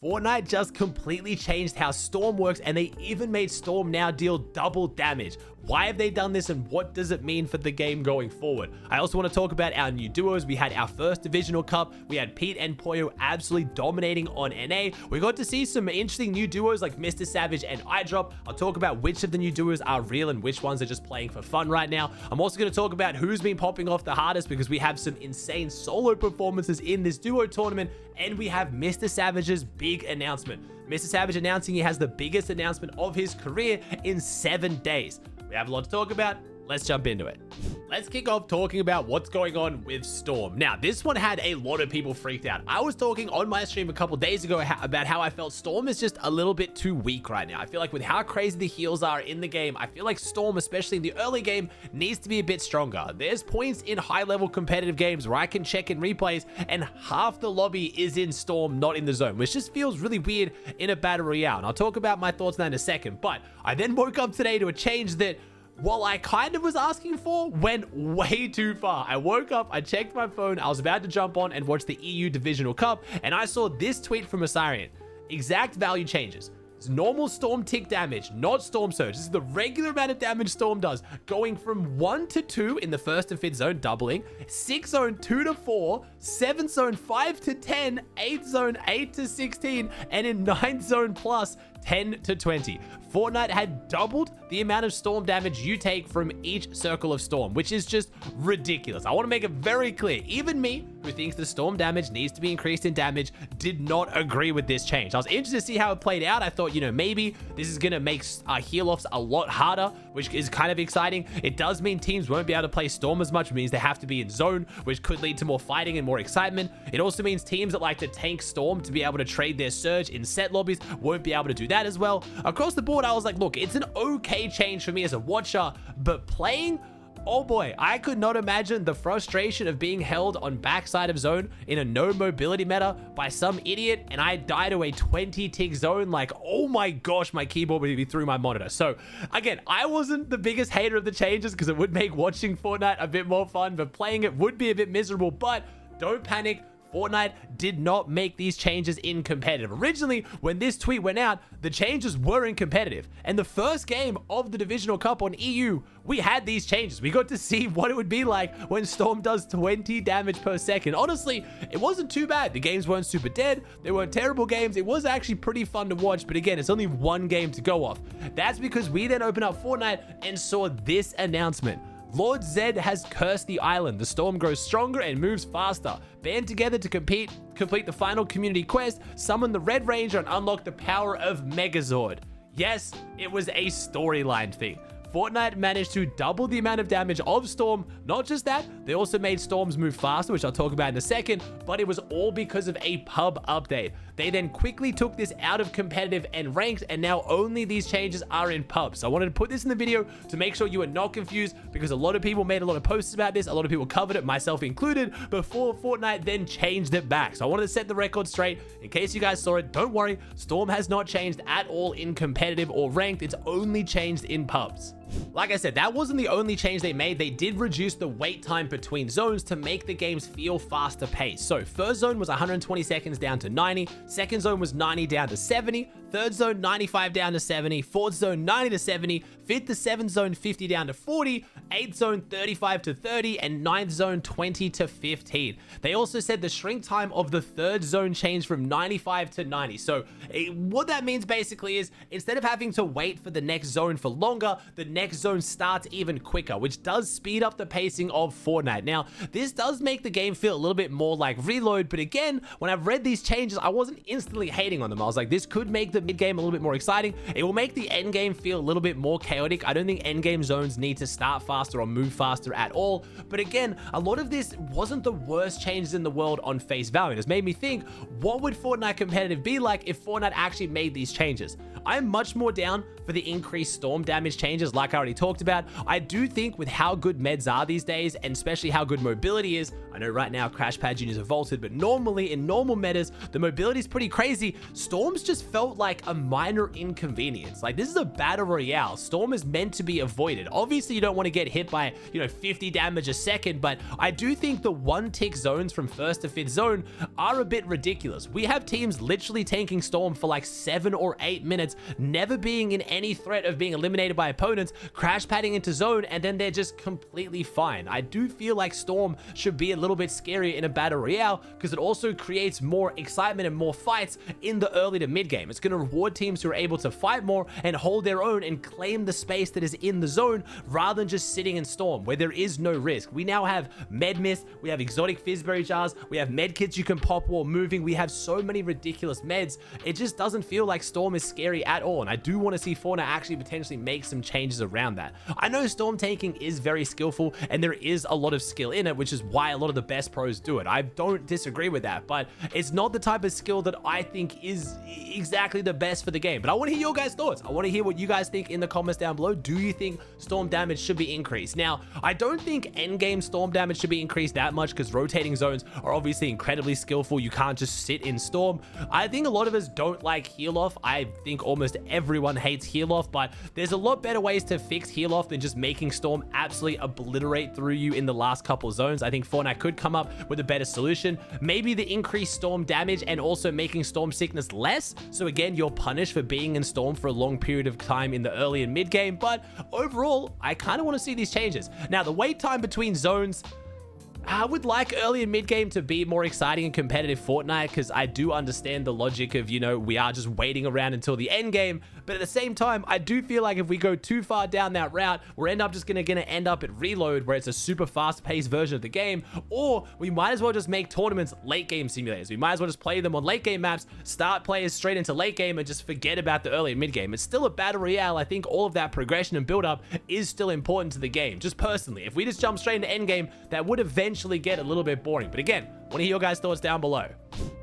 Fortnite just completely changed how Storm works, and they even made Storm now deal double damage. Why have they done this, and what does it mean for the game going forward? I also want to talk about our new duos. We had our first Divisional Cup. We had Pete and Poyo absolutely dominating on NA. We got to see some interesting new duos like Mr. Savage and iDrop. I'll talk about which of the new duos are real and which ones are just playing for fun right now. I'm also going to talk about who's been popping off the hardest, because we have some insane solo performances in this duo tournament, and we have Mr. Savage's big announcement. Mr. Savage announcing he has the biggest announcement of his career in 7 days. We have a lot to talk about. Let's jump into it. Let's kick off talking about what's going on with Storm. Now, this one had a lot of people freaked out. I was talking on my stream a couple days ago about how I felt Storm is just a little bit too weak right now. I feel like with how crazy the heals are in the game, I feel like Storm, especially in the early game, needs to be a bit stronger. There's points in high-level competitive games where I can check in replays and half the lobby is in Storm, not in the zone, which just feels really weird in a battle royale. And I'll talk about my thoughts on that in a second. But I then woke up today to a change that, well, I kind of was asking for, went way too far. I woke up, I checked my phone, I was about to jump on and watch the EU Divisional Cup, and I saw this tweet from Asarian. Exact value changes. It's normal Storm tick damage, not Storm surge. This is the regular amount of damage Storm does, going from 1 to 2 in the 1st and 5th zone, doubling, 6th zone 2 to 4, 7th zone 5 to 10, 8th zone 8 to 16, and in 9th zone plus 10 to 20. Fortnite had doubled the amount of Storm damage you take from each circle of Storm, which is just ridiculous. I want to make it very clear. Even me, who thinks the Storm damage needs to be increased in damage, did not agree with this change. I was interested to see how it played out. I thought, maybe this is going to make heal-offs a lot harder, which is kind of exciting. It does mean teams won't be able to play Storm as much. It means they have to be in zone, which could lead to more fighting and more excitement. It also means teams that like to tank Storm to be able to trade their surge in set lobbies won't be able to do that as well. Across the board, I was like, look, it's an okay change for me as a watcher, but playing, oh boy, I could not imagine the frustration of being held on backside of zone in a no mobility meta by some idiot, and I die to a 20 tick zone. Like, oh my gosh, my keyboard would be through my monitor. So again, I wasn't the biggest hater of the changes because it would make watching Fortnite a bit more fun, but playing it would be a bit miserable. But don't panic. Fortnite did not make these changes in competitive. Originally, when this tweet went out, the changes were in competitive. And the first game of the Divisional Cup on EU, we had these changes. We got to see what it would be like when Storm does 20 damage per second. Honestly, it wasn't too bad. The games weren't super dead. They weren't terrible games. It was actually pretty fun to watch. But again, it's only one game to go off. That's because we then opened up Fortnite and saw this announcement. Lord Zed has cursed the island. The Storm grows stronger and moves faster. Band together to complete the final community quest, summon the Red Ranger, and unlock the power of Megazord. Yes, it was a storyline thing. Fortnite managed to double the amount of damage of Storm. Not just that, they also made Storms move faster, which I'll talk about in a second, but it was all because of a pub update. They then quickly took this out of competitive and ranked, and now only these changes are in pubs. So I wanted to put this in the video to make sure you are not confused, because a lot of people made a lot of posts about this. A lot of people covered it, myself included, before Fortnite then changed it back. So I wanted to set the record straight. In case you guys saw it, don't worry. Storm has not changed at all in competitive or ranked. It's only changed in pubs. Like I said, that wasn't the only change they made. They did reduce the wait time between zones to make the games feel faster paced. So first zone was 120 seconds down to 90, second zone was 90 down to 70, third zone 95 down to 70, fourth zone 90 to 70, fifth to seventh zone 50 down to 40, eighth zone 35 to 30, and ninth zone 20 to 15. They also said the shrink time of the third zone changed from 95 to 90. So what that means basically is, instead of having to wait for the next zone for longer, the next zone starts even quicker, which does speed up the pacing of Fortnite. Now, this does make the game feel a little bit more like Reload, but again, when I've read these changes, I wasn't instantly hating on them. I was like, this could make the mid game a little bit more exciting. It will make the end game feel a little bit more chaotic. I don't think end game zones need to start faster or move faster at all. But again, a lot of this wasn't the worst changes in the world on face value. It's made me think, what would Fortnite competitive be like if Fortnite actually made these changes? I'm much more down for the increased Storm damage changes like like I already talked about, I do think with how good meds are these days, and especially how good mobility is, I know right now Crash Pad Juniors are vaulted, but normally in normal metas, the mobility is pretty crazy. Storms just felt like a minor inconvenience. Like, this is a battle royale. Storm is meant to be avoided. Obviously, you don't want to get hit by, 50 damage a second, but I do think the 1-tick zones from 1st to 5th zone are a bit ridiculous. We have teams literally tanking Storm for like 7 or 8 minutes, never being in any threat of being eliminated by opponents, crash padding into zone, and then they're just completely fine. I do feel like Storm should be a little bit scarier in a battle royale because it also creates more excitement and more fights in the early to mid game. It's going to reward teams who are able to fight more and hold their own and claim the space that is in the zone rather than just sitting in Storm where there is no risk. We now have med mist, we have exotic fizzberry jars, we have med kits you can pop while moving, we have so many ridiculous meds. It just doesn't feel like Storm is scary at all, and I do want to see Fortnite actually potentially make some changes around that. I know Storm tanking is very skillful and there is a lot of skill in it, which is why a lot of the best pros do it. I don't disagree with that, but it's not the type of skill that I think is exactly the best for the game. But I want to hear your guys' thoughts. I want to hear what you guys think in the comments down below. Do you think Storm damage should be increased? Now, I don't think endgame Storm damage should be increased that much because rotating zones are obviously incredibly skillful. You can't just sit in Storm. I think a lot of us don't like heal off. I think almost everyone hates heal off, but there's a lot better ways to fix heal off than just making Storm absolutely obliterate through you in the last couple zones. I think Fortnite could come up with a better solution. Maybe the increased Storm damage and also making Storm sickness less. So again, you're punished for being in Storm for a long period of time in the early and mid game. But overall, I kind of want to see these changes. Now, the wait time between zones, I would like early and mid game to be more exciting and competitive Fortnite because I do understand the logic of, we are just waiting around until the end game. But at the same time, I do feel like if we go too far down that route, we're just gonna end up at reload where it's a super fast paced version of the game, or we might as well just make tournaments late game simulators. We might as well just play them on late game maps, start players straight into late game and just forget about the early and mid game. It's still a battle royale. I think all of that progression and build up is still important to the game. Just personally, if we just jump straight into end game, that would eventually get a little bit boring. But again, want to hear your guys' thoughts down below.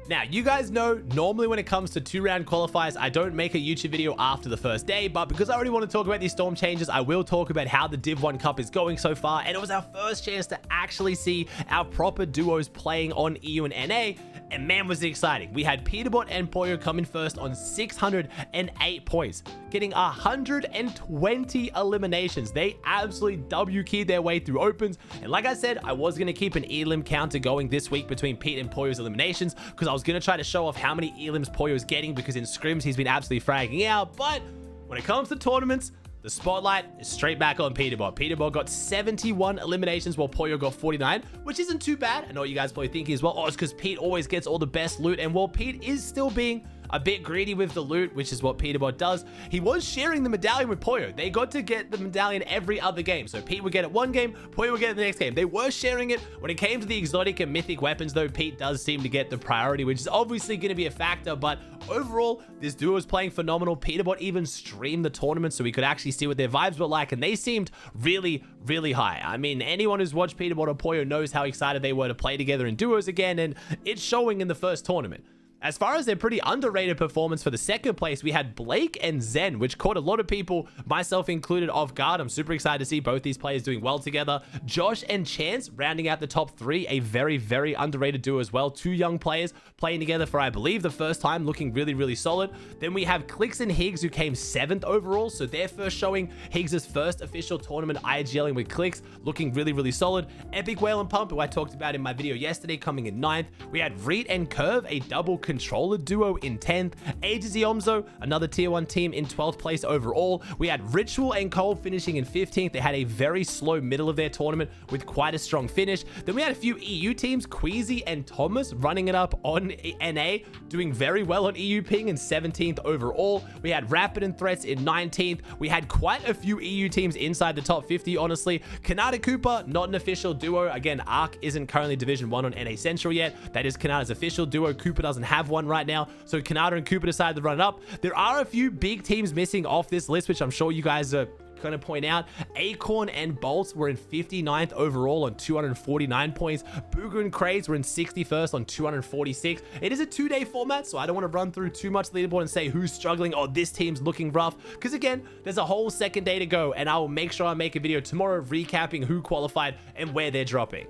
Now, you guys know, normally when it comes to 2-round qualifiers, I don't make a YouTube video after the first day, but because I already want to talk about these Storm changes, I will talk about how the Div 1 Cup is going so far, and it was our first chance to actually see our proper duos playing on EU and NA, and man, was it exciting. We had Peterbot and Poyo come in first on 608 points, getting 120 eliminations. They absolutely W-keyed their way through opens, and like I said, I was going to keep an elim counter going this week between Pete and Poyo's eliminations, because I was going to try to show off how many elims Poyo's getting, because in scrims he's been absolutely fragging out. But when it comes to tournaments, the spotlight is straight back on Peterbot. Peterbot got 71 eliminations while Poyo got 49, which isn't too bad. I know what you guys probably think as well. Oh, it's because Pete always gets all the best loot, and while Pete is still being a bit greedy with the loot, which is what Peterbot does, he was sharing the medallion with Poyo. They got to get the medallion every other game. So Pete would get it one game, Poyo would get it the next game. They were sharing it. When it came to the exotic and mythic weapons, though, Pete does seem to get the priority, which is obviously going to be a factor. But overall, this duo is playing phenomenal. Peterbot even streamed the tournament so we could actually see what their vibes were like, and they seemed really, really high. I mean, anyone who's watched Peterbot or Poyo knows how excited they were to play together in duos again, and it's showing in the first tournament. As far as their pretty underrated performance for the second place, we had Blake and Zen, which caught a lot of people, myself included, off guard. I'm super excited to see both these players doing well together. Josh and Chance rounding out the top 3, a very, very underrated duo as well. 2 young players playing together for, I believe, the first time, looking really, really solid. Then we have Clicks and Higgs, who came 7th overall, so their first showing, Higgs' first official tournament IGLing with Clicks, looking really, really solid. Epic Whale and Pump, who I talked about in my video yesterday, coming in 9th. We had Reed and Curve, a double controller duo in 10th. Aegis Omzo, another tier 1 team, in 12th place overall. We had Ritual and Cole finishing in 15th. They had a very slow middle of their tournament with quite a strong finish. Then we had a few EU teams, Queasy and Thomas, running it up on NA, doing very well on EU ping in 17th overall. We had Rapid and Threats in 19th. We had quite a few EU teams inside the top 50, honestly. Kanata Cooper, not an official duo. Again, Arc isn't currently Division 1 on NA Central yet. That is Kanata's official duo. Cooper doesn't have one right now, so Kanata and Cooper decided to run it up. There are a few big teams missing off this list, which I'm sure you guys are going to point out Acorn and Bolts were in 59th overall on 249 points. Booger and Craze were in 61st on 246. It is a 2-day format, so I don't want to run through too much leaderboard and say who's struggling or this team's looking rough, because again, there's a whole second day to go, and I will make sure I make a video tomorrow recapping who qualified and where they're dropping.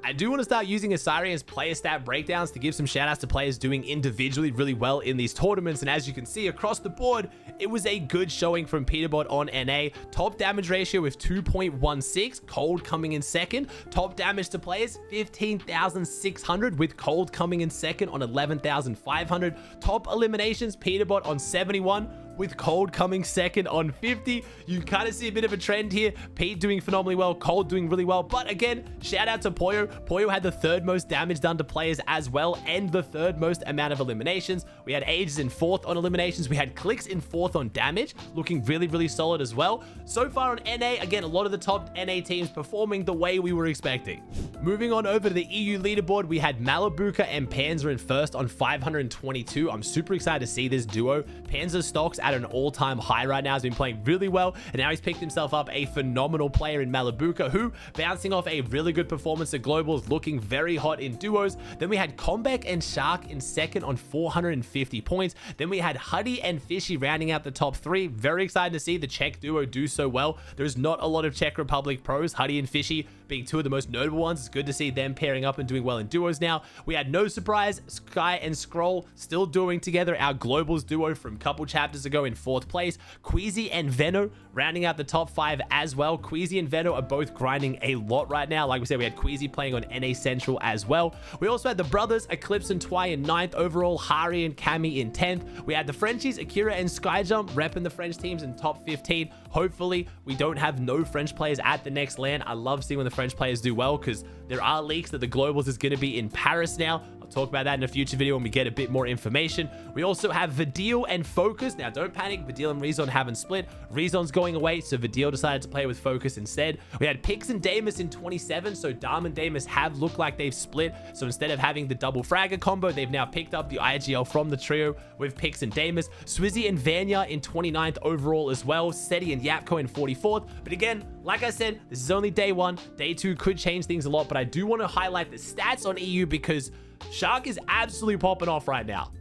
I do want to start using Asarian's player stat breakdowns to give some shout outs to players doing individually really well in these tournaments. And as you can see across the board, it was a good showing from Peterbot on NA. Top damage ratio with 2.16, Cold coming in second. Top damage to players, 15,600 with Cold coming in second on 11,500. Top eliminations, Peterbot on 71. With Cold coming second on 50. You kind of see a bit of a trend here. Pete doing phenomenally well, Cold doing really well. But again, shout out to Poyo. Poyo had the third most damage done to players as well, and the third most amount of eliminations. We had Ages in fourth on eliminations. We had Clicks in fourth on damage, looking really, really solid as well. So far on NA, again, a lot of the top NA teams performing the way we were expecting. Moving on over to the EU leaderboard, we had Malabuka and Panzer in first on 522. I'm super excited to see this duo. Panzer's stocks at an all-time high right now, has been playing really well, and now he's picked himself up a phenomenal player in Malabuka, who bouncing off a really good performance at globals, looking very hot in duos. Then we had Comeback and Shark in second on 450 points. Then we had Huddy and Fishy rounding out the top three. Very excited to see the Czech duo do so well. There's not a lot of Czech Republic pros, Huddy and Fishy being two of the most notable ones. It's good to see them pairing up and doing well in duos now. We had No Surprise, Sky and Scroll still doing together, our globals duo from a couple chapters ago in fourth place. Queasy and Veno rounding out the top five as well. Queasy and Veno are both grinding a lot right now. Like we said, we had Queasy playing on NA Central as well. We also had the brothers, Eclipse and Twy in 9th overall, Hari and Cami in 10th. We had the Frenchies, Akira and Skyjump repping the French teams in top 15. Hopefully, we don't have no French players at the next LAN. I love seeing when the French players do well, because there are leaks that the Globals is going to be in Paris now. I'll talk about that in a future video when we get a bit more information. We also have Vidil and Focus. Now, don't panic. Vidil and Rezon haven't split. Rezon's going away, so Vidil decided to play with Focus instead. We had Pix and Damus in 27, so Dam and Damus have looked like they've split. So instead of having the double fragger combo, they've now picked up the IGL from the trio with Pix and Damus. Swizzy and Vanya in 29th overall as well. Seti and Yapko in 44th. But again, like I said, this is only day one. Day two could change things a lot, but I do want to highlight the stats on EU because Shark is absolutely popping off right now.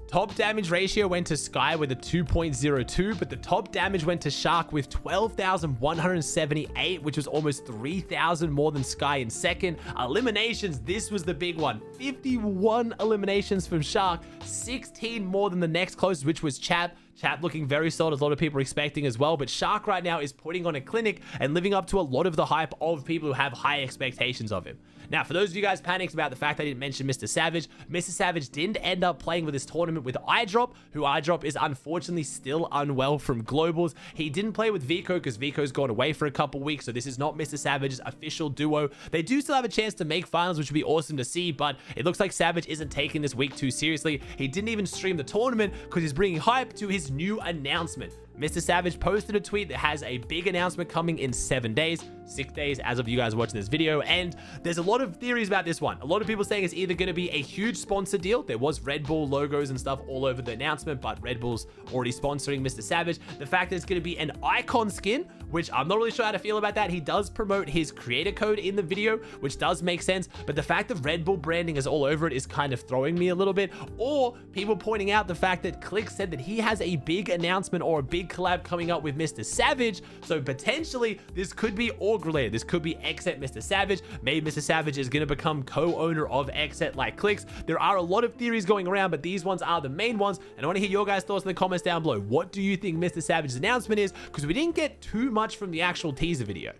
Top damage ratio went to Sky with a 2.02, but the top damage went to Shark with 12,178, which was almost 3,000 more than Sky in second. Eliminations, this was the big one. 51 eliminations from Shark, 16 more than the next closest, which was Chap. Chap looking very solid, as a lot of people are expecting as well. But Shark right now is putting on a clinic and living up to a lot of the hype of people who have high expectations of him. Now, for those of you guys panicked about the fact I didn't mention Mr. Savage, Mr. Savage didn't end up playing with this tournament with iDrop, who iDrop is unfortunately still unwell from globals. He didn't play with Vico because Vico's gone away for a couple weeks, so this is not Mr. Savage's official duo. They do still have a chance to make finals, which would be awesome to see, but it looks like Savage isn't taking this week too seriously. He didn't even stream the tournament because he's bringing hype to his new announcement. Mr. Savage posted a tweet that has a big announcement coming in 7 days, 6 days as of you guys watching this video, and there's a lot of theories about this one. A lot of people saying it's either going to be a huge sponsor deal. There was Red Bull logos and stuff all over the announcement, but Red Bull's already sponsoring Mr. Savage. The fact that it's going to be an icon skin, which I'm not really sure how to feel about that. He does promote his creator code in the video, which does make sense, but the fact that Red Bull branding is all over it is kind of throwing me a little bit, or people pointing out the fact that Click said that he has a big announcement or a big collab coming up with Mr. Savage, so potentially this could be org related. This could be Xset Mr. Savage. Maybe Mr. Savage is going to become co-owner of Xset like Clicks. There are a lot of theories going around, but these ones are the main ones, and I want to hear your guys' thoughts in the comments down below. What do you think Mr. Savage's announcement is? Because we didn't get too much from the actual teaser video.